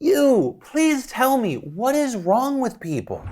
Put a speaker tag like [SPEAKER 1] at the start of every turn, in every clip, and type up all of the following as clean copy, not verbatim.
[SPEAKER 1] You, please tell me, what is wrong with people?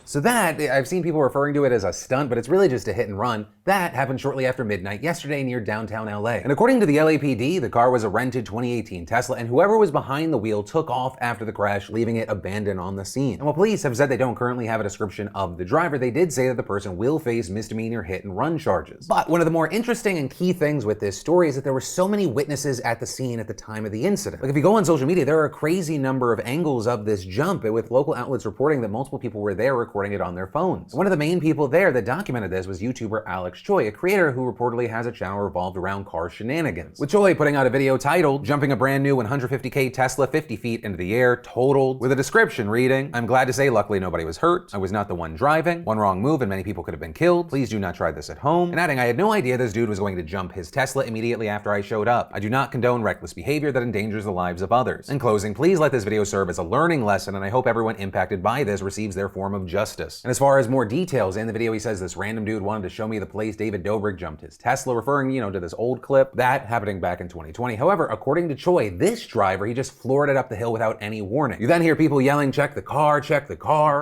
[SPEAKER 1] So that, I've seen people referring to it as a stunt, but it's really just a hit and run. That happened shortly after midnight yesterday near downtown LA. And according to the LAPD, the car was a rented 2018 Tesla, and whoever was behind the wheel took off after the crash, leaving it abandoned on the scene. And while police have said they don't currently have a description of the driver, they did say that the person will face misdemeanor hit and run charges. But one of the more interesting and key things with this story is that there were so many witnesses at the scene at the time of the incident. Like if you go on social media, there are a crazy number of angles of this jump, with local outlets reporting that multiple people were there recording it on their phones. One of the main people there that documented this was YouTuber Alex Choi, a creator who reportedly has a channel revolved around car shenanigans, with Choi putting out a video titled "Jumping a Brand New 150K Tesla 50 feet into the air, totaled," with a description reading, "I'm glad to say luckily nobody was hurt. I was not the one driving. One wrong move and many people could have been killed. Please do not try this at home." And adding, "I had no idea this dude was going to jump his Tesla immediately after I showed up. I do not condone reckless behavior that endangers the lives of others. In closing, please let this video serve as a learning lesson, and I hope everyone impacted by this receives their form of justice." And as far as more details, in the video he says this random dude wanted to show me the place David Dobrik jumped his Tesla, referring, to this old clip, that happening back in 2020. However, according to Choi, this driver, he just floored it up the hill without any warning. You then hear people yelling, check the car,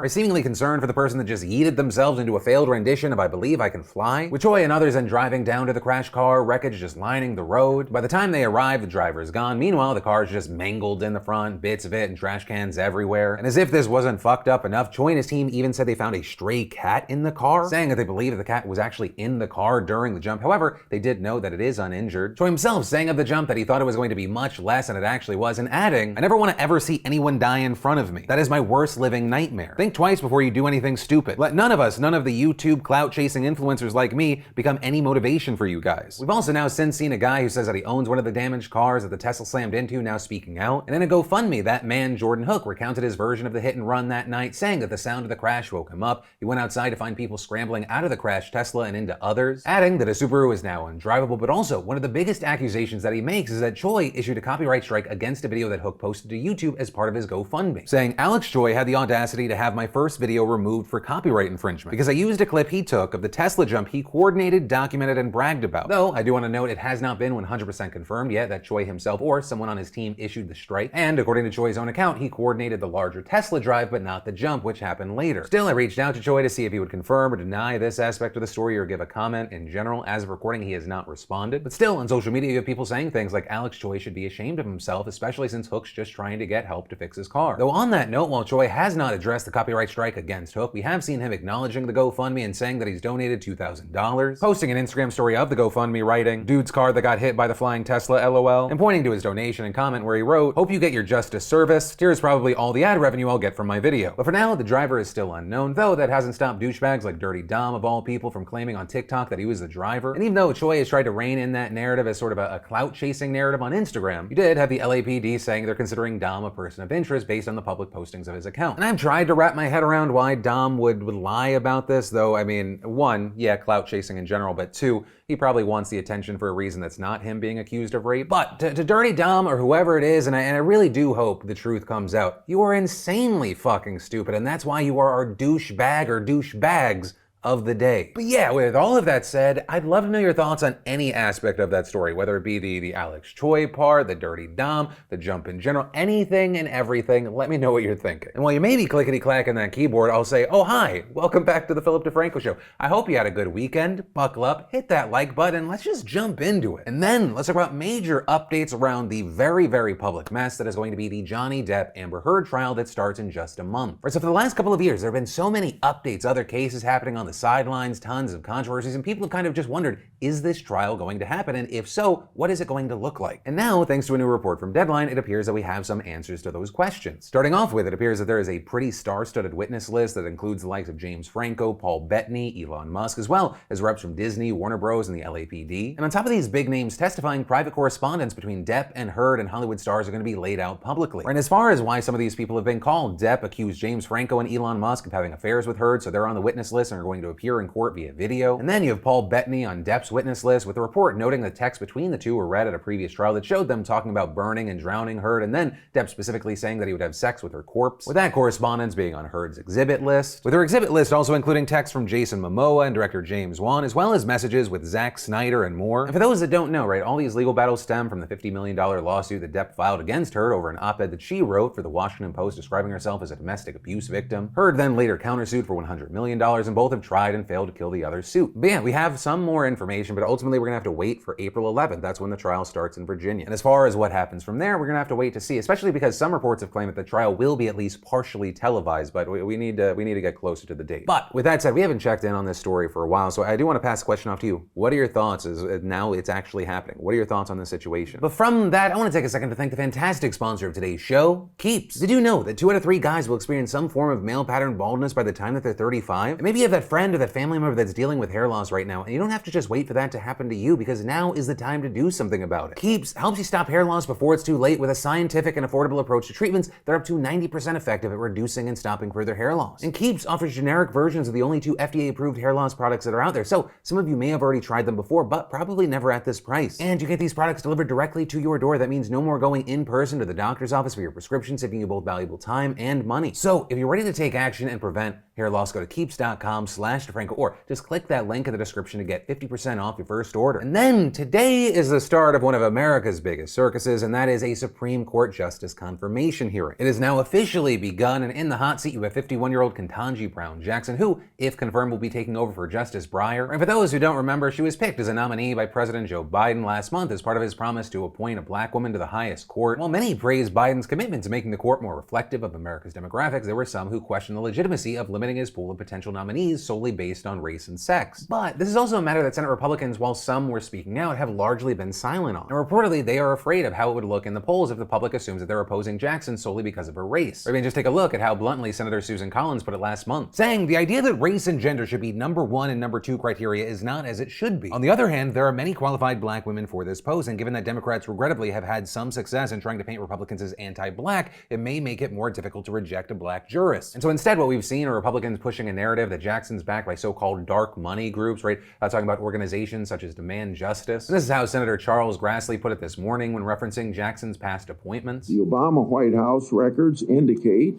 [SPEAKER 1] or seemingly concerned for the person that just yeeted themselves into a failed rendition of I Believe I Can Fly, with Choi and others then driving down to the crash car, wreckage just lining the road. By the time they arrive, the driver is gone. Meanwhile, the car is just mangled in the front, bits of it and trash cans everywhere. And as if this wasn't fucked up enough, Choi and his team even said they found a stray cat in the car, saying that they believe that the cat was actually in the car during the jump. However, they did know that it is uninjured. Choi himself saying of the jump that he thought it was going to be much less than it actually was, and adding, "I never want to ever see anyone die in front of me. That is my worst living nightmare. Think twice before you do anything stupid. Let none of the YouTube clout-chasing influencers like me become any motivation for you guys." We've also now since seen a guy who says that he owns one of the damaged cars that the Tesla slammed into now speaking out. And in a GoFundMe, that man, Jordan Hook, recounted his version of the hit and run that night, saying that the sound of the crash woke him up. He went outside to find people scrambling out of the crashed Tesla and into others, adding that a Subaru is now undrivable. But also, one of the biggest accusations that he makes is that Choi issued a copyright strike against a video that Hook posted to YouTube as part of his GoFundMe, saying, "Alex Choi had the audacity to have my first video removed for copyright infringement because I used a clip he took of the Tesla jump he coordinated, documented, and bragged about." Though, I do want to note it has not been 100% confirmed yet that Choi himself or someone on his team issued the strike, and according to Choi's own account, he coordinated the larger Tesla drive but not the jump, which happened later. Still, I reached out to Choi to see if he would confirm or deny this aspect of the story or give a comment in general. As of recording, he has not responded. But still, on social media, you have people saying things like Alex Choi should be ashamed of himself, especially since Hook's just trying to get help to fix his car. Though on that note, while Choi has not addressed the copyright strike against Hook, we have seen him acknowledging the GoFundMe and saying that he's donated $2,000, posting an Instagram story of the GoFundMe writing, "Dude's car that got hit by the flying Tesla, LOL," and pointing to his donation and comment where he wrote, "Hope you get your justice service. Here's probably all the ad revenue I'll get from my video." But for now, the driver is still unknown, though that hasn't stopped douchebags like Dirty Dom of all people from claiming on TikTok that he was the driver. And even though Choi has tried to rein in that narrative as sort of a clout-chasing narrative on Instagram, you did have the LAPD saying they're considering Dom a person of interest based on the public postings of his account. And I've tried to wrap my head around why Dom would lie about this, though, I mean, one, yeah, clout-chasing in general, but two, he probably wants the attention for a reason that's not him being accused of rape. But to Dirty Dom or whoever it is, and I really do hope the truth comes out, you are insanely fucking stupid, and that's why you are our douchebag or douchebags of the day. But yeah, with all of that said, I'd love to know your thoughts on any aspect of that story, whether it be the Alex Choi part, the Dirty Dom, the jump in general, anything and everything. Let me know what you're thinking. And while you may be clickety-clacking that keyboard, I'll say, oh hi, welcome back to the DeFranco Show. I hope you had a good weekend. Buckle up, hit that like button, let's just jump into it. And then let's talk about major updates around the very, very public mess that is going to be the Johnny Depp Amber Heard trial that starts in just a month. Right, so for the last couple of years, there have been so many updates, other cases happening on the sidelines, tons of controversies, and people have kind of just wondered, is this trial going to happen? And if so, what is it going to look like? And now, thanks to a new report from Deadline, it appears that we have some answers to those questions. Starting off with, it appears that there is a pretty star-studded witness list that includes the likes of James Franco, Paul Bettany, Elon Musk, as well as reps from Disney, Warner Bros, and the LAPD. And on top of these big names testifying, private correspondence between Depp and Heard and Hollywood stars are going to be laid out publicly. And as far as why some of these people have been called, Depp accused James Franco and Elon Musk of having affairs with Heard, so they're on the witness list and are going to to appear in court via video. And then you have Paul Bettany on Depp's witness list with a report noting the text between the two were read at a previous trial that showed them talking about burning and drowning Heard, and then Depp specifically saying that he would have sex with her corpse, with that correspondence being on Heard's exhibit list, with her exhibit list also including texts from Jason Momoa and director James Wan, as well as messages with Zack Snyder and more. And for those that don't know, right, all these legal battles stem from the $50 million lawsuit that Depp filed against Heard over an op-ed that she wrote for the Washington Post describing herself as a domestic abuse victim. Heard then later countersued for $100 million, and both have tried and failed to kill the other's suit. But yeah, we have some more information, but ultimately we're gonna have to wait for April 11th. That's when the trial starts in Virginia. And as far as what happens from there, we're gonna have to wait to see, especially because some reports have claimed that the trial will be at least partially televised, but we need to get closer to the date. But with that said, we haven't checked in on this story for a while, so I do want to pass the question off to you. What are your thoughts as now it's actually happening? What are your thoughts on this situation? But from that, I want to take a second to thank the fantastic sponsor of today's show, Keeps. Did you know that 2 out of 3 guys will experience some form of male pattern baldness by the time that they're 35? And maybe you have that friend or that family member that's dealing with hair loss right now, and you don't have to just wait for that to happen to you, because now is the time to do something about it. Keeps helps you stop hair loss before it's too late with a scientific and affordable approach to treatments that are up to 90% effective at reducing and stopping further hair loss. And Keeps offers generic versions of the only 2 FDA-approved hair loss products that are out there, so some of you may have already tried them before, but probably never at this price. And you get these products delivered directly to your door. That means no more going in person to the doctor's office for your prescription, saving you both valuable time and money. So if you're ready to take action and prevent hair loss, go to keeps.com/DeFranco, or just click that link in the description to get 50% off your first order. And then today is the start of one of America's biggest circuses, and that is a Supreme Court Justice confirmation hearing. It has now officially begun, and in the hot seat you have 51-year-old Ketanji Brown Jackson, who, if confirmed, will be taking over for Justice Breyer. And for those who don't remember, she was picked as a nominee by President Joe Biden last month as part of his promise to appoint a black woman to the highest court. While many praised Biden's commitment to making the court more reflective of America's demographics, there were some who questioned the legitimacy of limiting his pool of potential nominees solely based on race and sex. But this is also a matter that Senate Republicans, while some were speaking out, have largely been silent on. And reportedly, they are afraid of how it would look in the polls if the public assumes that they're opposing Jackson solely because of her race. Or I mean, just take a look at how bluntly Senator Susan Collins put it last month, saying the idea that race and gender should be number 1 and number 2 criteria is not as it should be. On the other hand, there are many qualified black women for this post, and given that Democrats regrettably have had some success in trying to paint Republicans as anti-black, it may make it more difficult to reject a black jurist. And so instead, what we've seen are Republicans pushing a narrative that Jackson's backed by so-called dark money groups, right? Talking about organizations such as Demand Justice. And this is how Senator Charles Grassley put it this morning when referencing Jackson's past appointments.
[SPEAKER 2] The Obama White House records indicate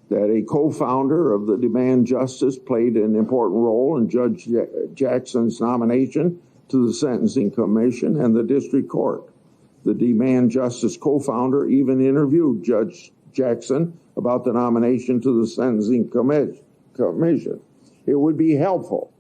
[SPEAKER 2] that a co-founder of the Demand Justice played an important role in Judge Jackson's nomination to the Sentencing Commission and the District Court. The Demand Justice co-founder even interviewed Judge Jackson about the nomination to the Sentencing Commission. It would be helpful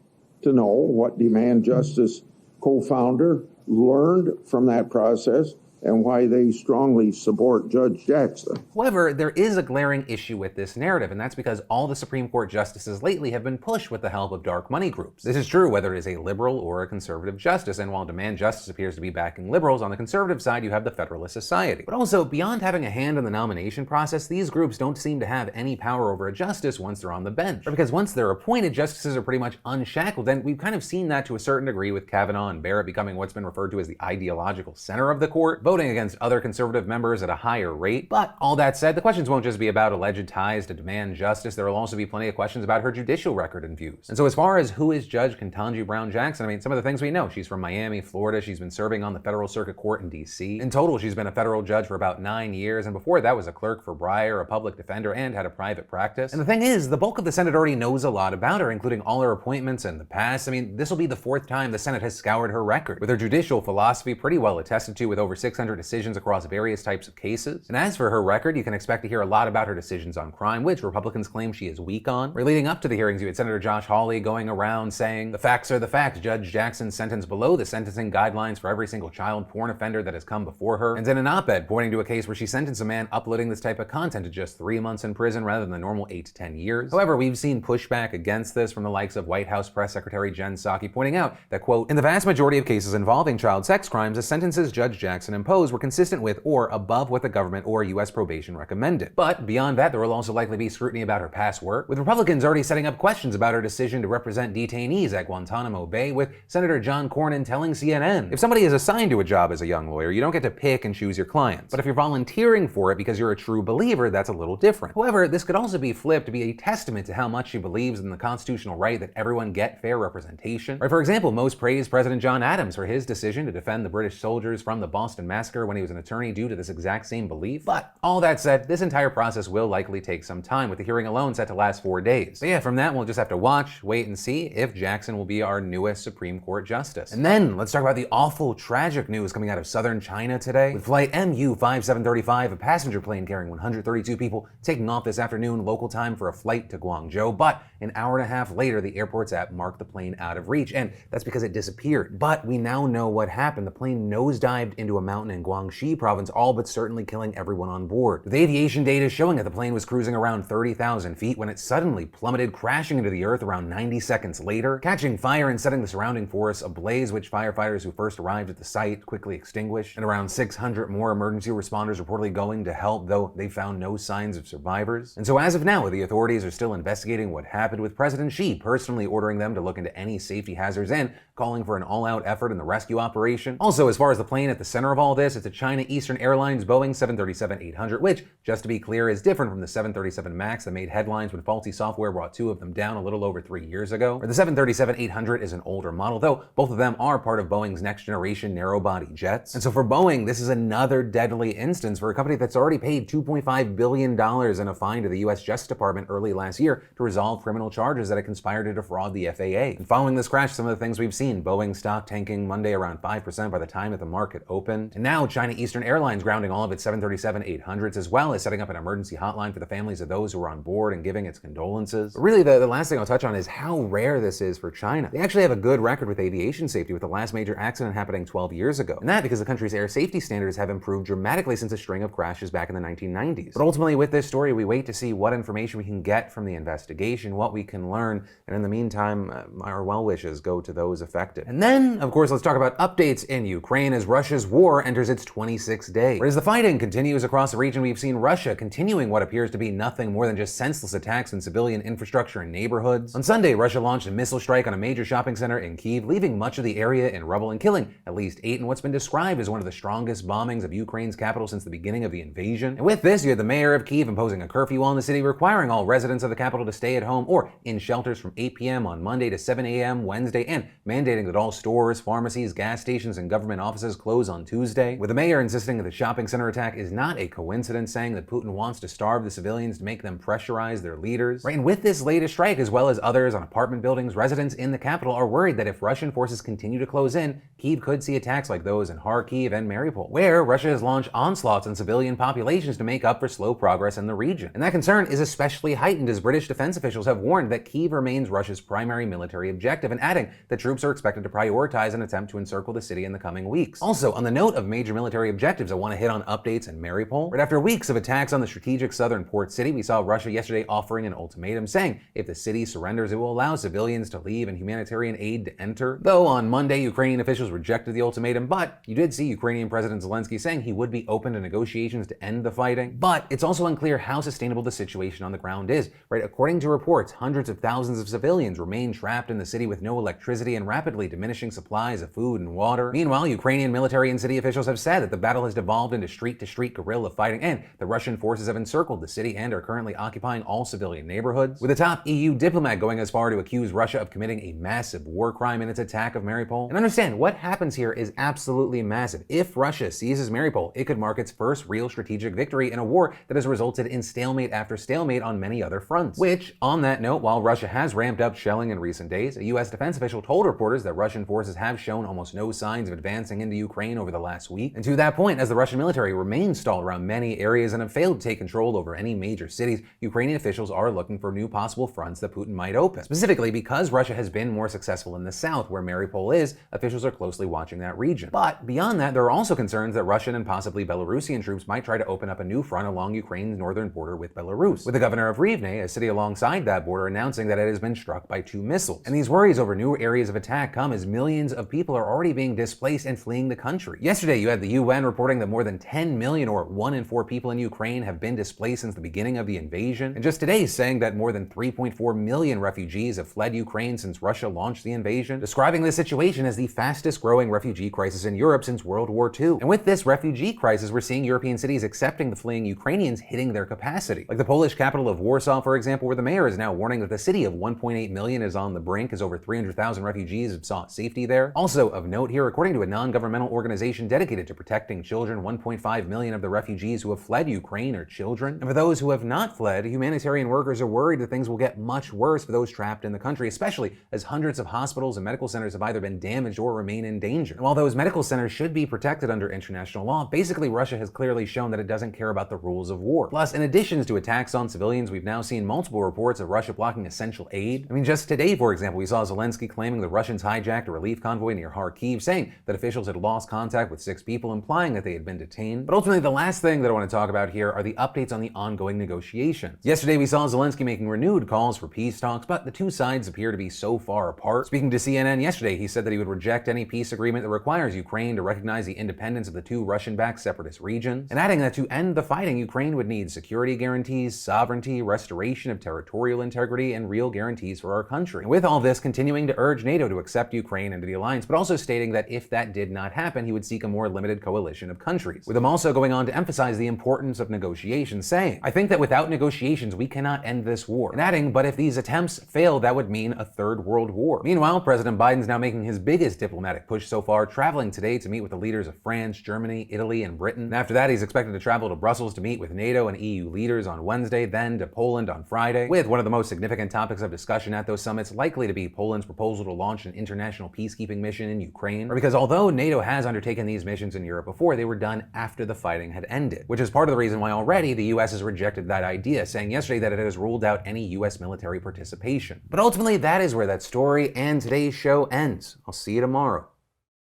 [SPEAKER 2] to know what Demand Justice co-founder learned from that process and why they strongly support Judge Jackson.
[SPEAKER 1] However, there is a glaring issue with this narrative, and that's because all the Supreme Court justices lately have been pushed with the help of dark money groups. This is true whether it is a liberal or a conservative justice, and while Demand Justice appears to be backing liberals, on the conservative side you have the Federalist Society. But also, beyond having a hand in the nomination process, these groups don't seem to have any power over a justice once they're on the bench. Or because once they're appointed, justices are pretty much unshackled, and we've kind of seen that to a certain degree with Kavanaugh and Barrett becoming what's been referred to as the ideological center of the court, voting against other conservative members at a higher rate. But all that said, the questions won't just be about alleged ties to Demand Justice. There will also be plenty of questions about her judicial record and views. And so as far as who is Judge Ketanji Brown Jackson, I mean, some of the things we know. She's from Miami, Florida. She's been serving on the Federal Circuit Court in DC. In total, she's been a federal judge for about 9 years, and before that was a clerk for Breyer, a public defender, and had a private practice. And the thing is, the bulk of the Senate already knows a lot about her, including all her appointments in the past. I mean, this will be the 4th time the Senate has scoured her record, with her judicial philosophy pretty well attested to, with over 600 decisions across various types of cases. And as for her record, you can expect to hear a lot about her decisions on crime, which Republicans claim she is weak on. Or leading up to the hearings, you had Senator Josh Hawley going around saying, the facts are the facts. Judge Jackson's sentence below the sentencing guidelines for every single child porn offender that has come before her. And in an op-ed pointing to a case where she sentenced a man uploading this type of content to just 3 months in prison rather than the normal 8 to 10 years. However, we've seen pushback against this from the likes of White House Press Secretary Jen Psaki, pointing out that, quote, in the vast majority of cases involving child sex crimes, the sentences Judge Jackson imposed imposed were consistent with or above what the government or U.S. probation recommended. But beyond that, there will also likely be scrutiny about her past work, with Republicans already setting up questions about her decision to represent detainees at Guantanamo Bay, with Senator John Cornyn telling CNN, if somebody is assigned to a job as a young lawyer, you don't get to pick and choose your clients. But if you're volunteering for it because you're a true believer, that's a little different. However, this could also be flipped to be a testament to how much she believes in the constitutional right that everyone get fair representation. Right, for example, most praised President John Adams for his decision to defend the British soldiers from the Boston Massacre when he was an attorney due to this exact same belief. But all that said, this entire process will likely take some time, with the hearing alone set to last 4 days. So yeah, from that, we'll just have to watch, wait, and see if Jackson will be our newest Supreme Court justice. And then let's talk about the awful, tragic news coming out of southern China today, with flight MU-5735, a passenger plane carrying 132 people, taking off this afternoon local time for a flight to Guangzhou. But an hour and a half later, the airport's app marked the plane out of reach, and that's because it disappeared. But we now know what happened. The plane nosedived into a mountain in Guangxi province, all but certainly killing everyone on board. With aviation data showing that the plane was cruising around 30,000 feet when it suddenly plummeted, crashing into the earth around 90 seconds later, catching fire and setting the surrounding forest ablaze, which firefighters who first arrived at the site quickly extinguished, and around 600 more emergency responders reportedly going to help, though they found no signs of survivors. And so as of now, the authorities are still investigating what happened, with President Xi personally ordering them to look into any safety hazards and calling for an all-out effort in the rescue operation. Also, as far as the plane at the center of all this, it's a China Eastern Airlines Boeing 737-800, which, just to be clear, is different from the 737 MAX that made headlines when faulty software brought two of them down a little over 3 years ago. Or the 737-800 is an older model, though both of them are part of Boeing's next-generation narrow-body jets. And so for Boeing, this is another deadly instance for a company that's already paid $2.5 billion in a fine to the U.S. Justice Department early last year to resolve criminal charges that it conspired to defraud the FAA. And following this crash, some of the things we've seen: Boeing stock tanking Monday around 5% by the time that the market opened, and now China Eastern Airlines grounding all of its 737-800s, as well as setting up an emergency hotline for the families of those who were on board and giving its condolences. But really, the last thing I'll touch on is how rare this is for China. They actually have a good record with aviation safety, with the last major accident happening 12 years ago. And that because the country's air safety standards have improved dramatically since a string of crashes back in the 1990s. But ultimately, with this story, we wait to see what information we can get from the investigation, what we can learn, and in the meantime, our well wishes go to those affected. And then, of course, let's talk about updates in Ukraine as Russia's war enters its 26th day. As the fighting continues across the region, we've seen Russia continuing what appears to be nothing more than just senseless attacks on civilian infrastructure and neighborhoods. On Sunday, Russia launched a missile strike on a major shopping center in Kyiv, leaving much of the area in rubble and killing at least 8 in what's been described as one of the strongest bombings of Ukraine's capital since the beginning of the invasion. And with this, you had the mayor of Kyiv imposing a curfew on the city, requiring all residents of the capital to stay at home or in shelters from 8 p.m. on Monday to 7 a.m. Wednesday, and mandating that all stores, pharmacies, gas stations, and government offices close on Tuesday, with the mayor insisting that the shopping center attack is not a coincidence, saying that Putin wants to starve the civilians to make them pressurize their leaders. Right, and with this latest strike, as well as others on apartment buildings, residents in the capital are worried that if Russian forces continue to close in, Kyiv could see attacks like those in Kharkiv and Mariupol, where Russia has launched onslaughts on civilian populations to make up for slow progress in the region. And that concern is especially heightened as British defense officials have warned that Kyiv remains Russia's primary military objective, and adding that troops are expected to prioritize an attempt to encircle the city in the coming weeks. Also, on the note of major military objectives, I want to hit on updates in Mariupol. Right after weeks of attacks on the strategic southern port city, we saw Russia yesterday offering an ultimatum, saying if the city surrenders, it will allow civilians to leave and humanitarian aid to enter. Though on Monday, Ukrainian officials rejected the ultimatum, but you did see Ukrainian President Zelensky saying he would be open to negotiations to end the fighting. But it's also unclear how sustainable the situation on the ground is. Right, according to reports, hundreds of thousands of civilians remain trapped in the city with no electricity and rapidly diminishing supplies of food and water. Meanwhile, Ukrainian military and city officials have said that the battle has devolved into street-to-street guerrilla fighting, and the Russian forces have encircled the city and are currently occupying all civilian neighborhoods, with a top EU diplomat going as far to accuse Russia of committing a massive war crime in its attack of Mariupol. And understand, what happens here is absolutely massive. If Russia seizes Mariupol, it could mark its first real strategic victory in a war that has resulted in stalemate after stalemate on many other fronts. Which, on that note, while Russia has ramped up shelling in recent days, a U.S. defense official told reporters that Russian forces have shown almost no signs of advancing into Ukraine over the last week. And to that point, as the Russian military remains stalled around many areas and have failed to take control over any major cities, Ukrainian officials are looking for new possible fronts that Putin might open. Specifically, because Russia has been more successful in the south, where Mariupol is, officials are closely watching that region. But beyond that, there are also concerns that Russian and possibly Belarusian troops might try to open up a new front along Ukraine's northern border with Belarus, with the governor of Rivne, a city alongside that border, announcing that it has been struck by 2 missiles. And these worries over new areas of attack come as millions of people are already being displaced and fleeing the country. Yesterday, Monday, you had the UN reporting that more than 10 million, or 1 in 4 people in Ukraine, have been displaced since the beginning of the invasion. And just today, saying that more than 3.4 million refugees have fled Ukraine since Russia launched the invasion, describing the situation as the fastest growing refugee crisis in Europe since World War II. And with this refugee crisis, we're seeing European cities accepting the fleeing Ukrainians hitting their capacity. Like the Polish capital of Warsaw, for example, where the mayor is now warning that the city of 1.8 million is on the brink as over 300,000 refugees have sought safety there. Also of note here, according to a non-governmental organization dedicated to protecting children, 1.5 million of the refugees who have fled Ukraine are children. And for those who have not fled, humanitarian workers are worried that things will get much worse for those trapped in the country, especially as hundreds of hospitals and medical centers have either been damaged or remain in danger. And while those medical centers should be protected under international law, basically Russia has clearly shown that it doesn't care about the rules of war. Plus, in addition to attacks on civilians, we've now seen multiple reports of Russia blocking essential aid. I mean, just today, for example, we saw Zelensky claiming the Russians hijacked a relief convoy near Kharkiv, saying that officials had lost contact with 6 people, implying that they had been detained. But ultimately, the last thing that I want to talk about here are the updates on the ongoing negotiations. Yesterday, we saw Zelensky making renewed calls for peace talks, but the two sides appear to be so far apart. Speaking to CNN yesterday, he said that he would reject any peace agreement that requires Ukraine to recognize the independence of the 2 Russian-backed separatist regions, and adding that to end the fighting, Ukraine would need security guarantees, sovereignty, restoration of territorial integrity, and real guarantees for our country. And with all this, continuing to urge NATO to accept Ukraine into the alliance, but also stating that if that did not happen, he would seek a more limited coalition of countries. With him also going on to emphasize the importance of negotiations, saying, "I think that without negotiations, we cannot end this war." And adding, "But if these attempts fail, that would mean a third world war." Meanwhile, President Biden's now making his biggest diplomatic push so far, traveling today to meet with the leaders of France, Germany, Italy, and Britain. And after that, he's expected to travel to Brussels to meet with NATO and EU leaders on Wednesday, then to Poland on Friday, with one of the most significant topics of discussion at those summits likely to be Poland's proposal to launch an international peacekeeping mission in Ukraine. Or because although NATO has undertaken these missions in Europe before, they were done after the fighting had ended, which is part of the reason why already the US has rejected that idea, saying yesterday that it has ruled out any US military participation. But ultimately, that is where that story and today's show ends. I'll see you tomorrow.